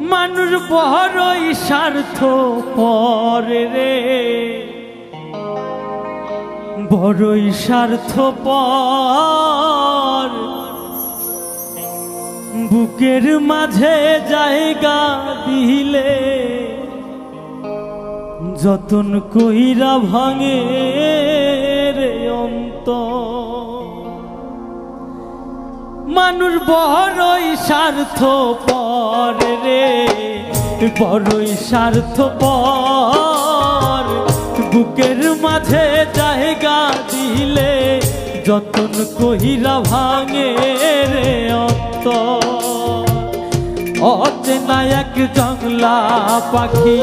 মানুষ বড়ই স্বার্থপর রে, বড়ই স্বার্থপর। বুকের মাঝে জায়গা দিলে যতন কইরা ভাঙে রে অন্তর। মানুষ বড়ই স্বার্থপর রে, বড়ই স্বার্থপর। বুকের মাঝে জায়গা দিলে যতন কইরা ভাঙে রে অন্তর। অচেনা এক জংলা পাখি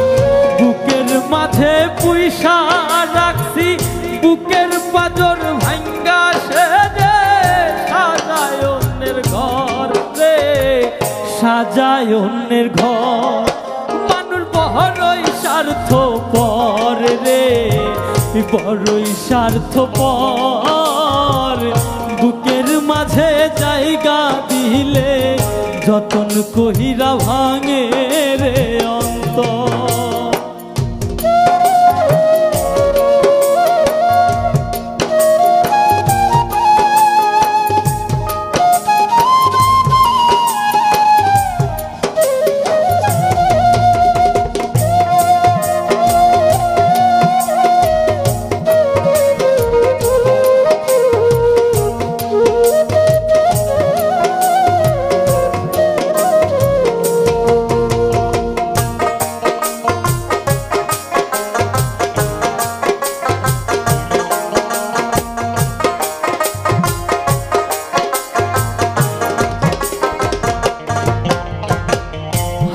বুকের মাঝে পুইসা রাখছি, বুকের পাজর ভাঙ্গা সে যে সাজায় অন্যের ঘর রে, সাজায় অন্যের ঘর। মানুষ বড়ই স্বার্থপর রে, বড়ই স্বার্থপর। বুকের মাঝে জায়গা দিলে যতন কহিরা ভাঙে রে অন্তর।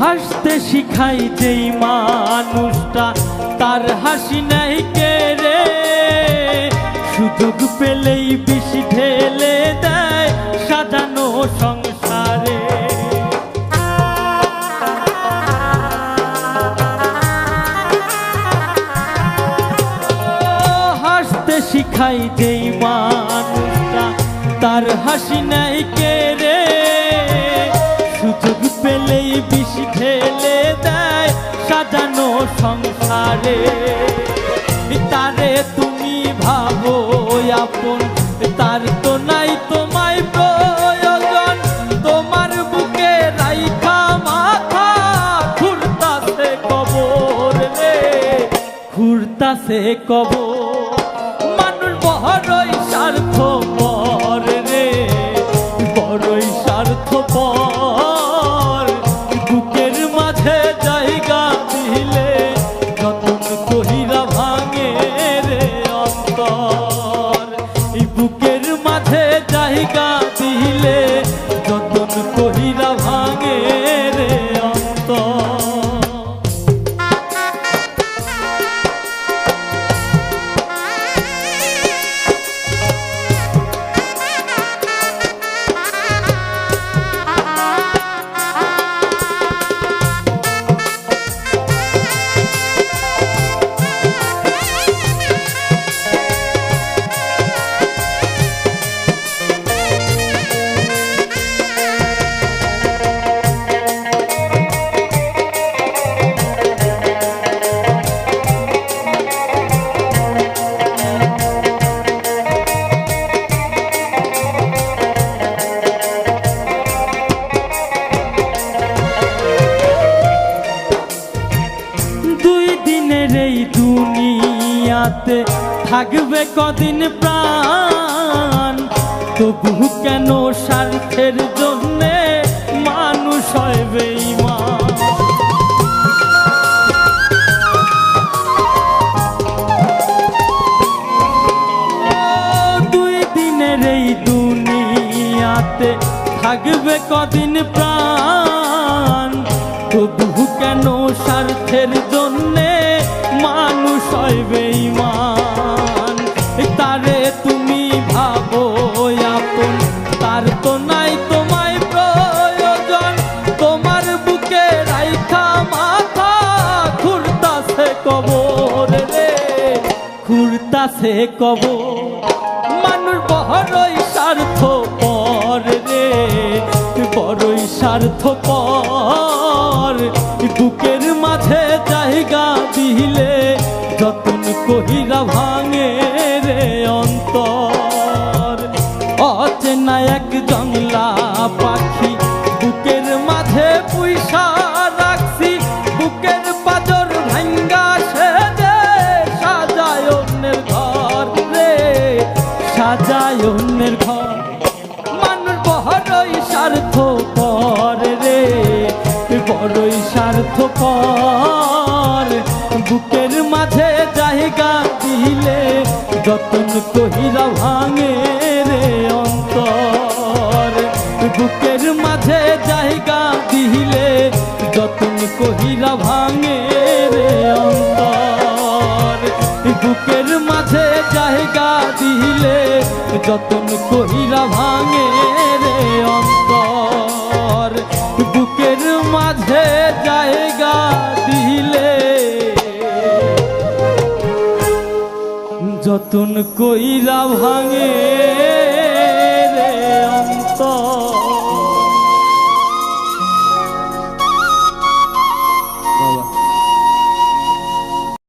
হাসতে শিখাই যেই মানুষটা তার হাসি নাই কে রে, সুযোগ পেলেই বিষ ঢেলে দেয় সাজানো সংসারে। হাসতে শিখাই যেই মানুষটা তার হাসি নাই কে রে, সুযোগ পেলেই বিষ ঢেলে দেয় সাজানো সংসারে। তারে তুমি ভাবো আপন, তার তো নাই তোমায় প্রয়োজন। তোমার বুকে রাইখা মাথা ঘুরতাছে কবর রে, ঘুরতাছে কবর। মানুষ বড়ই স্বার্থপর রে, বড়ই স্বার্থপর। বুকের মাঝে জায়গা দিলে যতন কহিরা ভাঙে রে অন্তর। এই বুকের মাঝে জায়গা দিলে যতন কহিরা ভাঙে রে অন্তর। এই দুনিয়াতে থাকবে কদিন প্রাণ, তবু কেন স্বার্থের জন্যে মানুষ হয় বেঈমান। দুই দিনের এই দুনিয়াতে থাকবে কদিন প্রাণ, তবু কেন স্বার্থের জন্যে মানুষ হয় বেঈমান। তারে তুমি ভাবো আপন, তার তো নাই তোমায় প্রয়োজন। তোমার বুকে রাইখা মাথা ঘুরতাছে কবর রে, ঘুরতাছে কবর। মানুষ বড়ই স্বার্থপর রে, বড়ই স্বার্থপর। আশা রাখছি বুকের পাজর ভাঙ্গা সেজে সাজায় অন্যের ঘর রে, সাজায় অন্যের ঘর। মানুষ বড়ই স্বার্থপর রে, বড়ই স্বার্থপর। বুকের মাঝে জায়গা দিলে যতন কহিরা ভাঙে রে অন্তর। বুকের মাঝে জায়গা দিলে যতন কহিরা ভাঙে রে অন্তর। বুকের মাঝে জায়গা দিলে যতন কহিরা ভাঙে রে অন্তর। বুকের মাঝে জায়গা দিলে যতন কইরা ভাঙে